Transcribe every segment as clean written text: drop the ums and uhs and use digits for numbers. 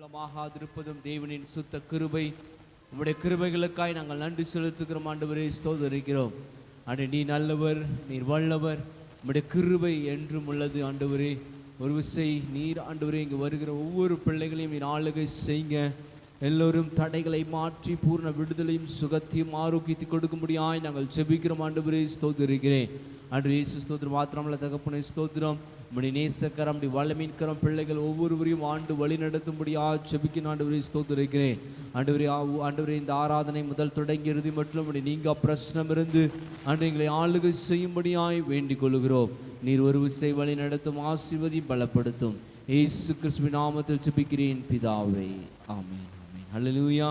இருப்பதும் தேவனின் சுத்த கிருபை. உம்முடைய கிருபைகளுக்காய் நாங்கள் நன்றி செலுத்துகிறோம் ஆண்டவரே, ஸ்தோத்திரிக்கிறோம். ஆண்டவரே, நீ நல்லவர், நீர் வல்லவர், உம்முடைய கிருபை என்றும் உள்ளது ஆண்டவரே. ஒரு விசை நீர் ஆண்டவரே இங்கு வருகிற ஒவ்வொரு பிள்ளைகளையும் நீர் ஆளுகை செய்யுங்க. எல்லோரும் தடைகளை மாற்றி பூர்ண விடுதலையும் சுகத்தையும் ஆரோக்கியத்தை கொடுக்கும்படியாய் நாங்கள் ஜெபிக்கிறோம் ஆண்டவரே, ஸ்தோத்திரிக்கிறேன். ஆண்டவரே இயேசு ஸ்தோத்திரம். மாத்திரமல்ல தகப்பனே ஸ்தோத்திரம், நம்முடைய நேசக்கரம் நம்முடைய வல்லமீன்கரம் பிள்ளைகள் ஒவ்வொருவரையும் ஆண்டு வழி நடத்தும்படியாக ஜெபிக்க ஆண்டவரே ஸ்தோத்திரிக்கிறேன். ஆண்டவரே இந்த ஆராதனை முதல் தொடங்கி இறுதி மட்டும் நம்முடைய நீங்க பிரச்சனம் இருந்து ஆண்டு எங்களை ஆளுகை செய்யும்படியாய் வேண்டிக் கொள்கிறோம். நீர் ஒரு விசை வழி நடத்தும், ஆசீர்வதி பலப்படுத்தும். இயேசு கிறிஸ்துவின் நாமத்தில் ஜெபிக்கிறேன் பிதாவே, ஆமென். ஹல்லேலூயா.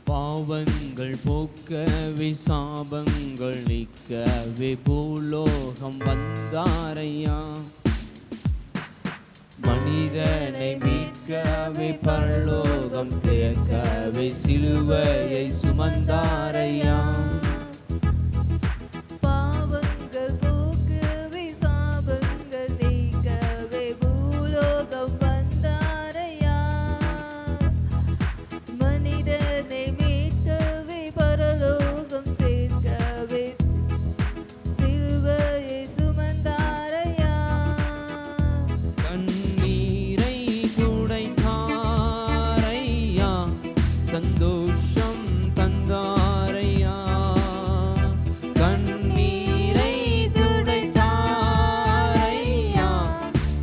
பாவங்கள் போக்கவே சாபங்கள் நீக்கவே பூலோகம் வந்தாரையா. மனிதனை மீட்கவே பரலோகம் சேர்க்கவே சிலுவையை சுமந்தாரையா. சந்தோஷம் தந்தாரையா, கண்ணீரை துடைத்தாரையா,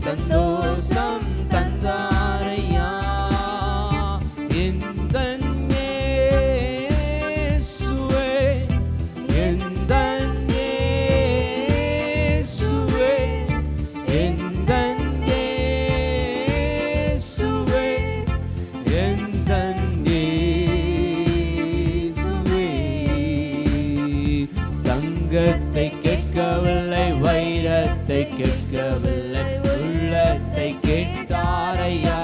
சந்தோஷம் தந்தாரையா. எந்தன் இயேசுவே, எந்தன் இயேசுவே, எந்தன் இயேசுவே, எந்தன் தங்கத்தை கேட்கவில்லை, வைரத்தை கேட்கவில்லை, உள்ளத்தை கேட்டாரையா.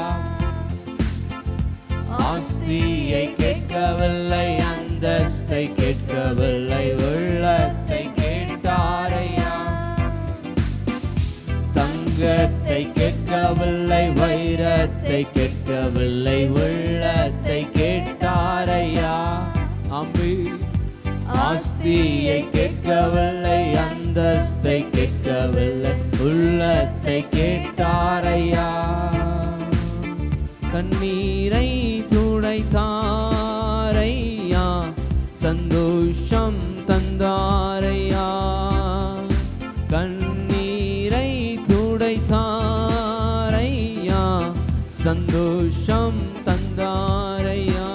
ஆஸ்தியை கேட்கவில்லை, அந்தஸ்தை கேட்கவில்லை, உள்ளத்தை கேட்டாரையா. தங்கத்தை கேட்கவில்லை, வைரத்தை கேட்கவில்லை, உள்ளத்தை கேட்டாரையா. அம்பி ஆஸ்தியை கேட்கவில்லை, அந்தஸ்தை கேட்கவில்லை, உள்ளத்தை கேட்டாரையா. கண்ணீரை துடைத்தாரையா, சந்தோஷம் தந்தாரையா. கண்ணீரை துடைத்தாரையா, சந்தோஷம் தந்தாரையா.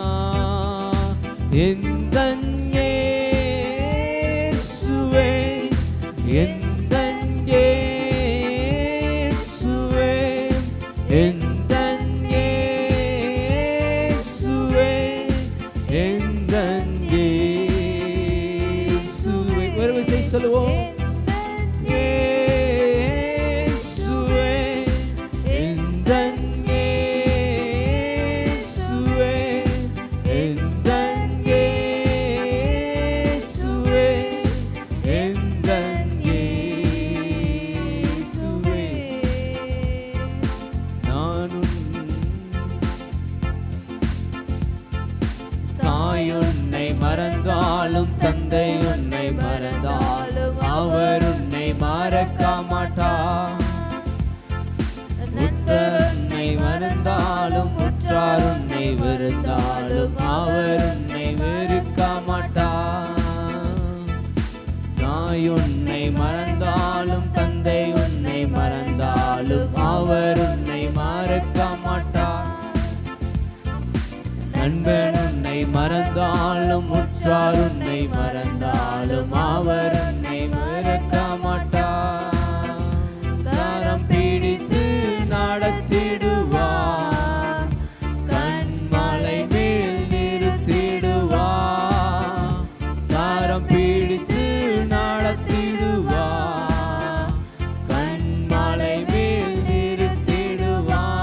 எந்தன் எந்தன் இயேசுவே, எந்தன் இயேசுவே, எந்தன் இயேசுவே. ஒரு விசை சொல்லுவோம். இயேசுவே, எந்தன் இயேசுவே, எந்தன் இயேசுவே, எந்தன் மறந்தாலும் தந்தை உன்னை மறந்தாலும் அவர் உன்னை மறக்க மாட்டார். உற்றார் உன்னை மறந்தாலும் உற்றார் உன்னை வெறுத்தாலும் அவர் உன்னை வெறுக்க மாட்டார். தாய் உன்னை மறந்தாலும் தந்தை உன்னை மறந்தாலும் அவர் உன்னை மறக்க மாட்டார். நண்பன் உன்னை மறந்தாலும் உற்றார் உன்னை மறந்தாலும் அவர் உன்னை மறக்க மாட்டார். கரம் பிடித்து நடத்திடுவார், கண்மலை மேல் நிறுத்திடுவார். கரம் பிடித்து நடத்திடுவார், கண்மலை மேல் நிறுத்திடுவார்.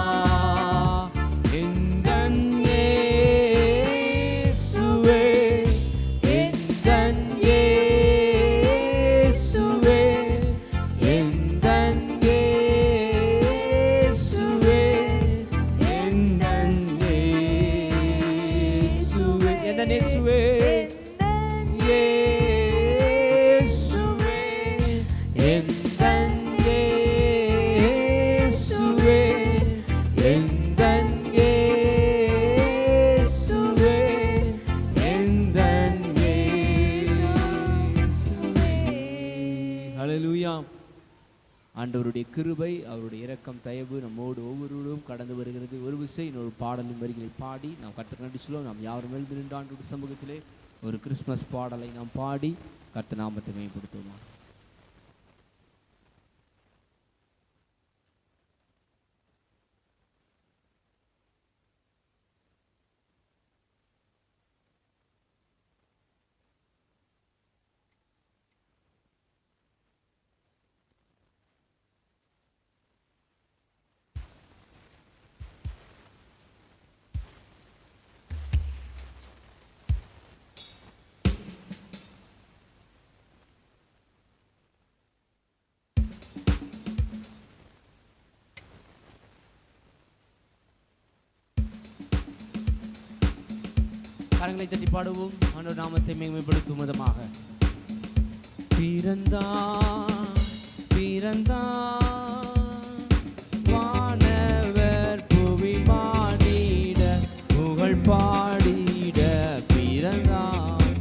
எந்தன் இயேசுவே, எந்தன் இயேசுவே, எந்தன் இயேசுவே, கிருபை, அவருடைய இரக்கம், தயவு நம்மோடு ஒவ்வொருவரும் கடந்து வருகிறது. ஒரு விசை இன்னொரு பாடலின் வரிகளை பாடி நாம் கர்த்தருக்கு நன்றி சொல்லுவோம். நாம் யாரும் எழுந்து நின்று ஆண்டவருடைய சமூகத்திலே ஒரு கிறிஸ்மஸ் பாடலை நாம் பாடி கர்த்தர் நாமத்தை மேம்படுத்துவோமா. கரங்களை தட்டி பாடுவோம். ஆண்டவர் நாமத்தை மேம்படுத்தும் விதமாக. பிறந்தார் பிறந்தார் வானவர் புவி பாடிட புகழ் பாடிட பிறந்தார்.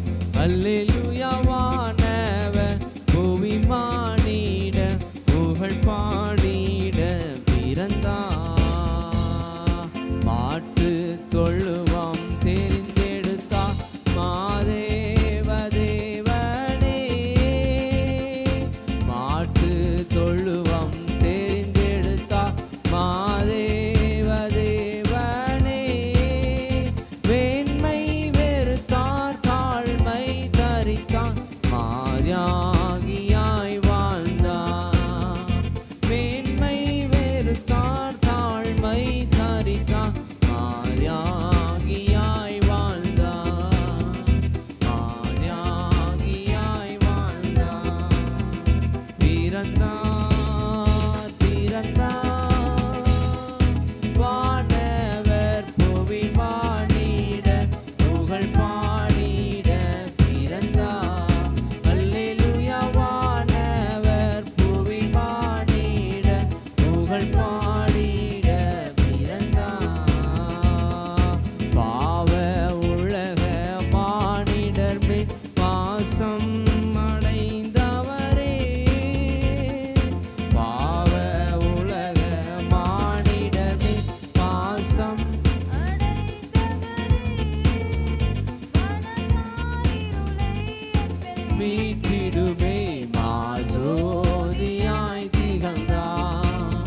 அல்லேலூயா. வானவர் புவி பாடிட புகழ் பாடிட பிறந்தார். மாட்டு தொழுவம் மீட்டிடுமே மாஜோதியாய் திகழ்ந்தார்.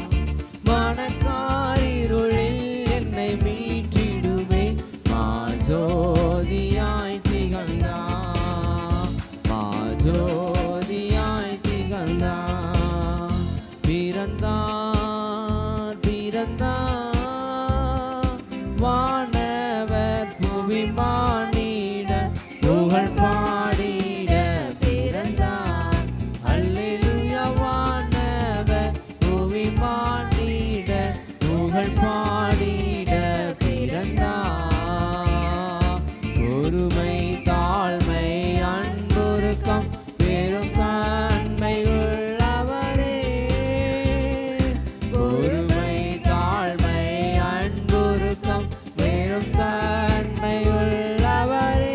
மனக்காரிருளில் என்னை மீட்டிடுமே மாஜோதியாய் திகழ்ந்தார். மாஜோதியாய் திகழ்ந்தார். பிறந்தார் பிறந்தார் வானவர் புவி மானிட புகழ் பாடிட பிறந்தார். அல்லேலூயா. வானவர் புவி மானிட புகழ் பாடிட பிறந்தார். பொறுமை தாழ்மை அன்புருக்கம் பெரும் தன்மை உள்ளவரே. பொறுமை தாழ்மை அன்புருக்கம் பெரும் தன்மை உள்ளவரே.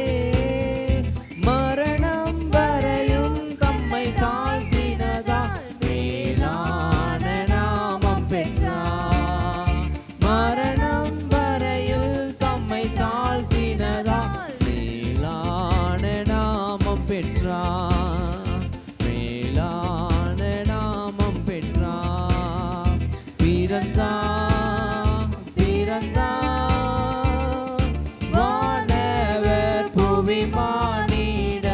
மரணம் வரையும் தம்மை தாழ்த்தினதா மேலான நாமம் பெற்றார். மரணம் வரையில் தம்மை தாழ்த்தினதா மேலான நாமம் பெற்றார். மேலான நாமம் பெற்றார். பிறந்தார் பிறந்தார் வானவர் புவி மானிட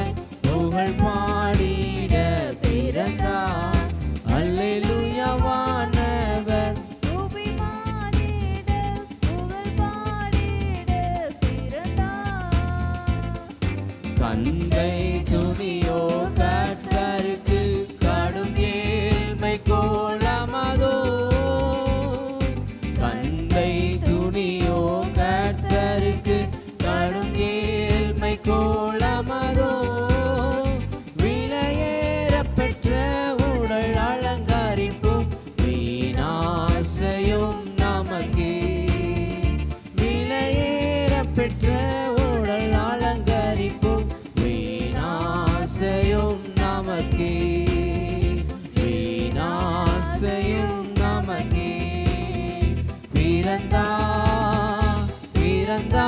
புகழ் பாடிட பிறந்தார். அல்லேலூயா. வானவர் புவி மானிட புகழ் பாடிட பிறந்தார். கந்தை துணியோ கர்த்தருக்கு கடும் ஏழ்மை கோலமதோ. கந்தை துணியோ கர்த்தருக்கு கடும் ஏழ்மை கோலமதோ. விலையேற பெற்ற உடல் அலங்கரிப்பும் வீணாசையும் நமக்கே. விலையேற பெற்ற உடல் அலங்கரிப்பும் வீணாசை பிறந்தார் பிறந்தார்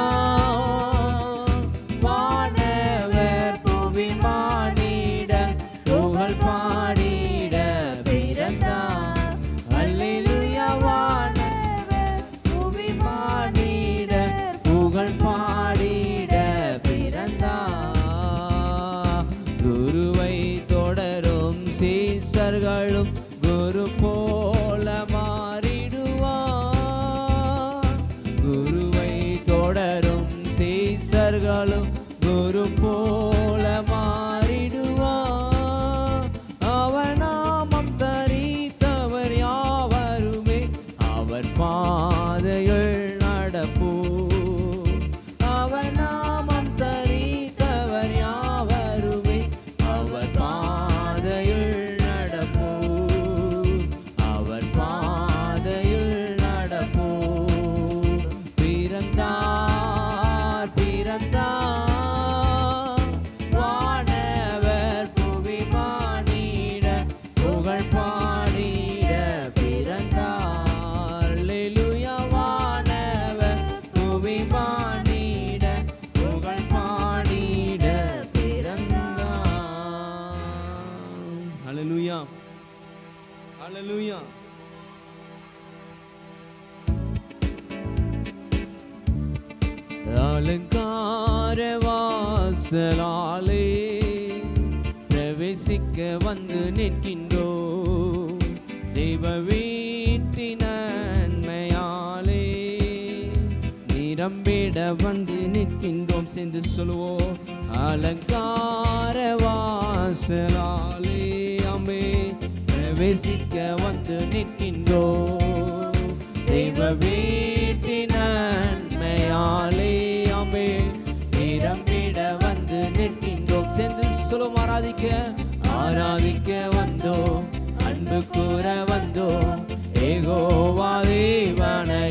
வானவர் புவி மானிட புகழ் பாடிட பிறந்தார் அல்லேலூயா வானவர் புவி மானிட புகழ் பாடிட பிறந்தார் குருவை தொடரும் சீசர்களும் குரு போல மாறிடுவார் குருவை தொடரும் சீசர்களும் குரு போல மாறிடுவார் அவர் நாமம் தரித்தவர் யாவருமே அவர் பாதையில் நடப்போம் அவர் நாமம் தரித்தவர் யாவருமே அவர் பாதையில் நடப்போம் அவர் பாதையில் நடப்போம் பிறந்தார் பிறந்தார் வானவர் புவி மானிட புகழ் பாடிட பிறந்தார் அல்லேலூயா வானவர் புவி மானிட புகழ் பாடிட பிறந்தார் அல்லேலூயா அல்லேலூயா அலங்கார வாசலாலே பிரவேசிக்க வந்து நிற்கின்றோ தெய்வ வீட்டின் நன்மையாலே நிரம்பிட வந்து நிற்கின்றோம் சேர்ந்து சொல்லுவோம் அலங்கார வாசலாலே அமே பிரவேசிக்க வந்து நிற்கின்றோம் தெய்வ வீட்டின் நன்மையாலே அமே நிரம்பிட வந்து நிற்கின்றோம் சேர்ந்து சொல்லும் ஆராதிக்க ஆராதிக்க வந்தோம் அன்பு கூற வந்தோம் ஏகோவா தேவனை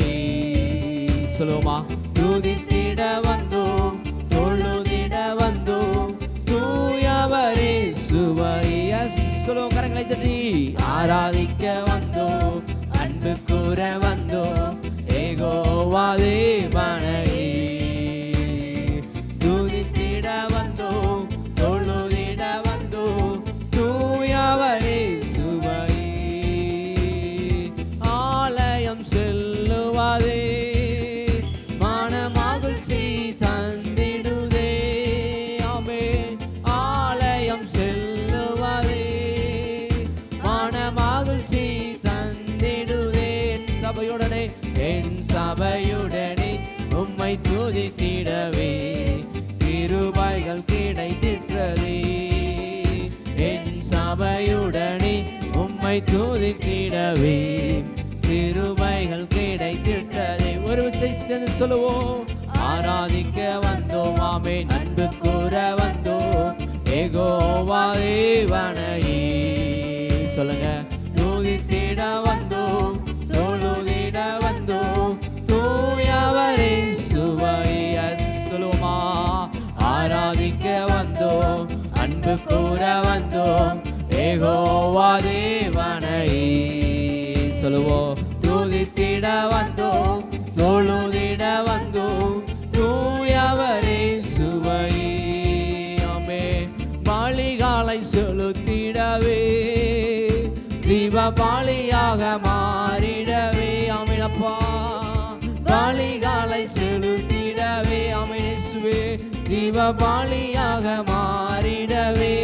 சொல்லுமா துதித்திட வந்தோம் தொழுதிட வந்தோம் தூயவரே சுவைய சொல்லுவோம் கரங்களை தட்டி ஆராதிக்க வந்தோம் அன்பு கூற வந்தோம் ஏகோவா தேவனை துதித்திட வந்தோம் தொழுதிட வந்தோம் தூயவரே சுவை ஆலயம் செல்லுவதே மனமகிழ்ச்சி தந்திடுதே ஆமே ஆலயம் செல்லுவதே மனமகிழ்ச்சி தந்திடுதே சபையுடனே என் சபையுடனே உம்மை துதித்திடவே கிருபைகள் கிடைத்திட்டதே என் சபையுடனே உம்மை துதித்திடவே கிருபைகள் கிடைத்திட்டதே ஒரு விஷயம் சொல்லுவோம் ஆராதிக்க வந்தோம் ஆமென் அன்பு கூற வந்தோம் ஏகோவா தேவனையே சொல்லுங்க துதித்திட வந்தோம் தொழுதிட வந்தோம் தூயவரே சுவைய சொல்லுமா ஆராதிக்க வந்தோம் அன்பு கூற வந்தோம் ஏகோவா தேவனையே சொல்லுவோம் துதித்திட வந்தோம் தொழுதிட வந்தோம் தூயவரே சுவையே ஆமே பலிகளை செலுத்திடவே ஜீவ பலியாக மாறிடவே ஆமெனப்பா பலிகளை செலுத்திடவே ஆமெனேசுவே ஜீவ பலியாக மாறிடவே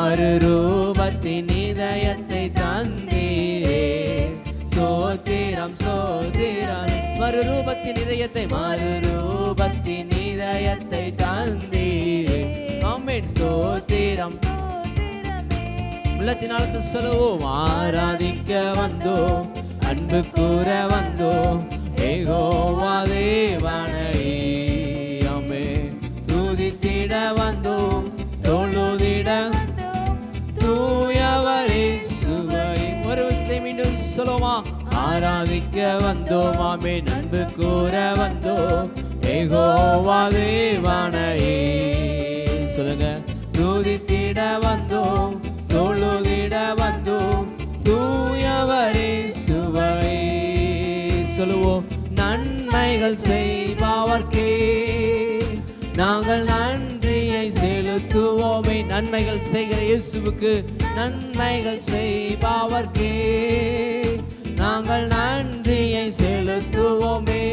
மறுரூபத்தின் இதயத்தை தந்தீரே சோத்திரம் சோத்திரம் மறுரூபத்தின் இதயத்தை தந்தீரே ஆமென் சோத்திரம் உள்ளத்தினால சொல்லுவோம் ஆராதிக்க வந்தோம் அன்பு கூற வந்தோம் ஏகோவா தேவனையே ஆமென் துதித்திட வந்தோம் தொழுதிட தூயவரே சுவை ஒரு விஷயம் மீண்டும் சொல்லுவோமா ஆராதிக்க வந்தோம் ஆமென் அன்பு கூற வந்தோம் ஏகோவா தேவனையே சொல்லுங்க துதித்திட வந்தோம் தொழுதிட வந்தோம் தூயவரே சுவை சொல்லுவோம். நன்மைகள் செய்பவர்க்கே நாங்கள் நன்றியை செலுத்துவோமே. நன்மைகள் செய்கிற இயேசுவுக்கு, நன்மைகள் செய்பவர்க்கே நாங்கள் நன்றியை செலுத்துவோமே.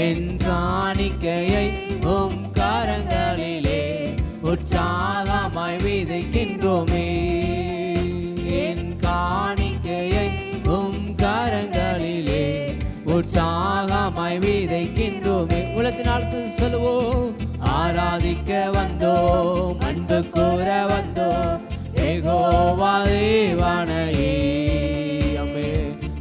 என் காணிக்கையை உம் கரங்களிலே உற்சாகமாய் விதைக்கின்றோமே. என் காணிக்கையை உம் கரங்களிலே உற்சாகமாய் விதைக்கின்றோமே. உலகத்தினாலுக்கு சொல்லுவோம். ஆராதிக்க வந்தோம், அன்பு கூற வந்தோம், யெகோவா தேவனையே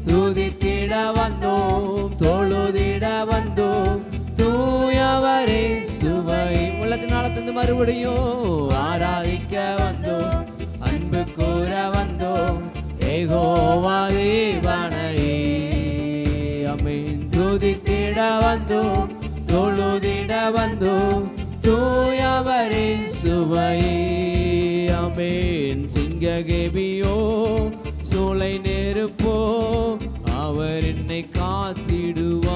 துதித்திட வந்தோம், தொழுதிட வந்தோம், தூயவரே சுவை. உள்ளத்தினால மறுபடியும் ஆராதிக்க வந்தோம், அன்பு கூற வந்தோம், யெகோவா தேவனையே ஆமென். துதித்திட வந்தோம், தொழுதிட வந்தோம், தூயவரே சுவையே ஆமென். சிங்ககேபியோ சூளை நெருப்போ அவர் என்னை காத்திடுவார்.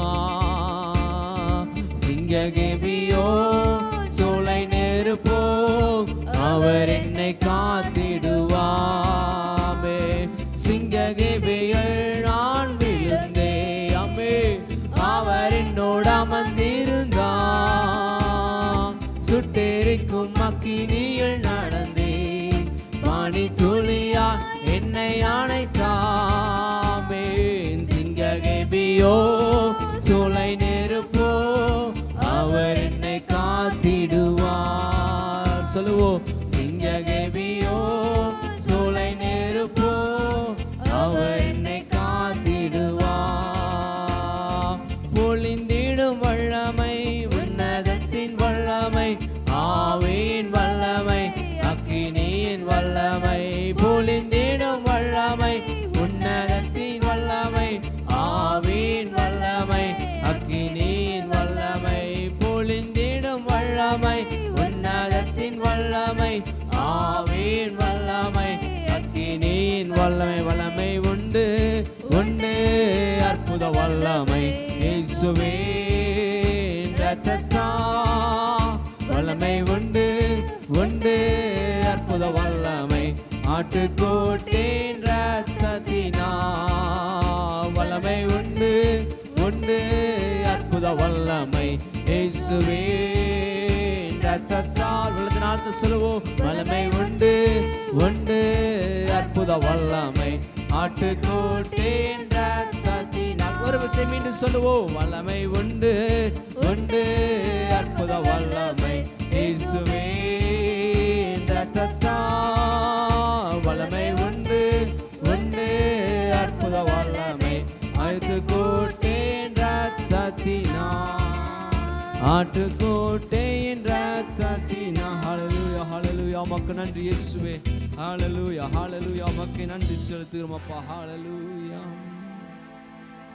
சிங்ககேபியோ சூளை நெருப்போ அவர் என்னை காத்திடுவாமே. சிங்ககேபியில் நான் விழுந்தே அம்மே அவர் என்னோடு அமர்ந்திருந்தான். சுட்டெரிக்கும் அக்கினியில் நடந்தே பனி துளியா என்னை அணைத்தாமே. சிங்ககேபியோ சூளை நெருப்போ அவர் என்னை காத்திடுவார். சொல்லுவோம். சிங்ககேபியோ சூளை நெருப்போ அவர் என்னை காத்திடுவார். பொழிந்திடும் வல்லமை, உன்னதத்தின் வல்லமை, ஆவியின் வல்லமை, அக்கினியின் வல்லமை. பொழிந்திடும் வல்லமை, உன்னதத்தின் வல்லமை, ஆவியின் வல்லமை, அக்கினியின் வல்லமை. பொழிந்திடும் வல்லமை, உன்னதத்தின் வல்லமை, ஆவியின் வல்லமை, அக்கினியின் வல்லமை. வல்லமை உண்டு உண்டு அற்புத வல்லமை இயேசுவே இரத்தத்தா. வல்லமை உண்டு உண்டு அற்புத வல்லமை ஆட்டுக்கோட்டின் இரத்தத்தினா. வல்லமை உண்டு உண்டு அற்புத வல்லமை இயேசுவே இரத்தத்தால். உள்ளத்தினால சொல்லுவோம். வல்லமை உண்டு உண்டு அற்புத வல்லமை ஆட்டுக்கோட்டின் இரத்தத்தினால். ஒரு விஷயம் மீண்டும் சொல்லுவோம். வல்லமை உண்டு உண்டு அற்புத வல்லமை இயேசுவே இரத்தத்தால். வல்லமை உண்டு உண்டு அற்புத வல்லமை ஆட்டுக்கோட்டின் இரத்தத்தினால். ஆட்டுக்கோட்டையின் இரத்தத்தினால். ஹல்லேலூயா ஹல்லேலூயா உமக்கு நன்றி இயேசுவே. ஹல்லேலூயா ஹல்லேலூயா உமக்கு நன்றி செலுத்துகிறோம் அப்பா. ஹல்லேலூயா.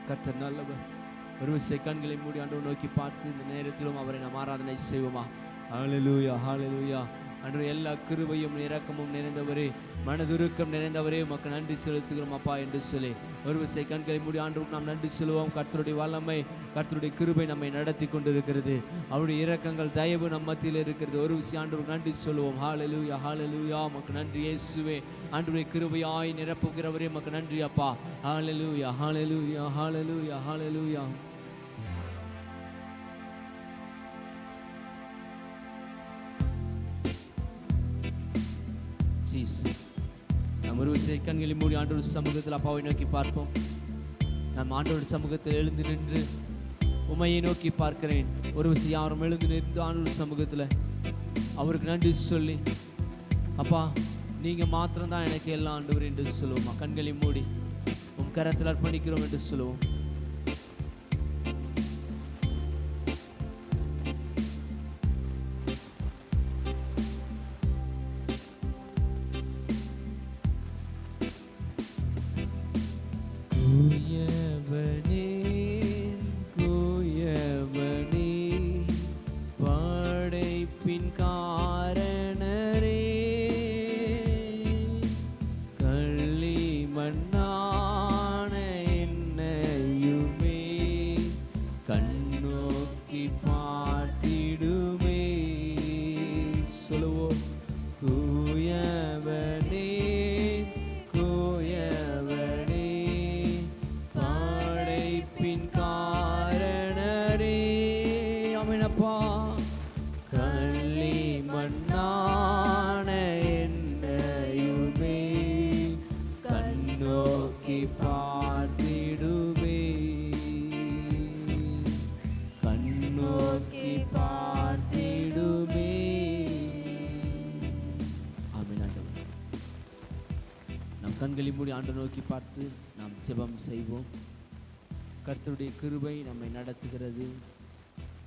கர்த்தர் நல்லவர். ஒரு விசை கண்களை மூடி ஆண்டவரை நோக்கி பார்த்து இந்த நேரத்திலும் அவரை நாம் ஆராதனை செய்வோமா. ஹல்லேலூயா ஹல்லேலூயா. அன்று எல்லா கிருபையும் இரக்கமும் நிறைந்தவரே, மனதுருக்கம் நிறைந்தவரே உமக்கு நன்றி செலுத்துகிறோம் அப்பா என்று சொல்லி ஒரு விசை கண்களை மூடி ஆண்டவருக்கு நாம் நன்றி சொல்லுவோம். கர்த்தருடைய வல்லமை, கர்த்தருடைய கிருபை நம்மை நடத்தி கொண்டிருக்கிறது. அவருடைய இரக்கங்கள் தயவு நம் மத்தியில் இருக்கிறது. ஒரு விசை ஆண்டவருக்கு நன்றி சொல்லுவோம். ஹல்லேலூயா ஹல்லேலூயா உமக்கு நன்றி இயேசுவே. ஆண்டவருடைய கிருபையாய் நிரப்புகிறவரே உமக்கு நன்றி அப்பா. ஹல்லேலூயா ஹல்லேலூயா ஹல்லேலூயா ஹல்லேலூயா. நாம் ஒரு விசை கண்களை மூடி ஆண்டவர் சமூகத்தில் அப்பாவை நோக்கி பார்ப்போம். நாம் ஆண்டவர் சமூகத்தில் எழுந்து நின்று உமையை நோக்கி பார்க்கிறேன். ஒரு விசை யாரும் எழுந்து நின்று ஆண்டவர் சமூகத்தில் அவருக்கு நன்றி சொல்லி, அப்பா நீங்க மாத்திரம்தான் எனக்கு எல்லாம் ஆண்டவர் என்று சொல்லுவோம். கண்களை மூடி உம் கரத்தில் அர்ப்பணிக்கிறோம் என்று சொல்லுவோம். கள்ளி மண்ணான என்னை கண்களை மூடி ஆண்டு நோக்கி பார்த்து நாம் ஜெபம் செய்வோம். கர்த்தருடைய கிருபை நம்மை நடத்துகிறது,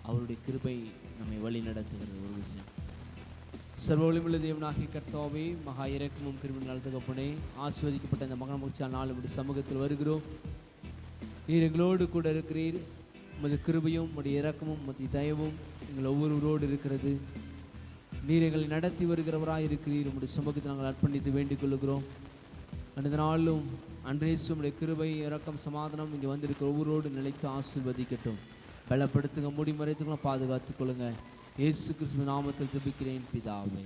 அவருடைய கிருபை நம்மை வழி நடத்துகிறது. ஒரு விஷயம், சர்வ வல்லமையுள்ள தேவனாகிய கர்த்தாவே, மகா இரக்கமும் கிருபையும் தகப்பனே, ஆசீர்வதிக்கப்பட்ட இந்த மகா மகிழ்ச்சியான நாள் உம்முடைய சமூகத்தில் வருகிறோம். நீர் எங்களோடு கூட இருக்கிறீர். உமது கிருபையும் உம்முடைய இரக்கமும் உமது தயவும் எங்கள் ஒவ்வொருவரோடு இருக்கிறது. நீர் எங்களை நடத்தி வருகிறவராக இருக்கிறீர். உம்முடைய சமூகத்தை நாங்கள் அர்ப்பணித்து வேண்டிக் கொள்கிறோம். அந்த நாளும் அன்றேசு உம்முடைய கிருபை, இரக்கம், சமாதானம் இங்கே வந்திருக்கிற ஒவ்வொருவோடு நிலைத்து ஆசீர்வதிக்கட்டும். பலப்படுத்துங்க, மூடி மறைத்துக்கலாம், பாதுகாத்துக் கொள்ளுங்க. இயேசு கிறிஸ்துவின் நாமத்தில் ஜெபிக்கிறேன் பிதாவே.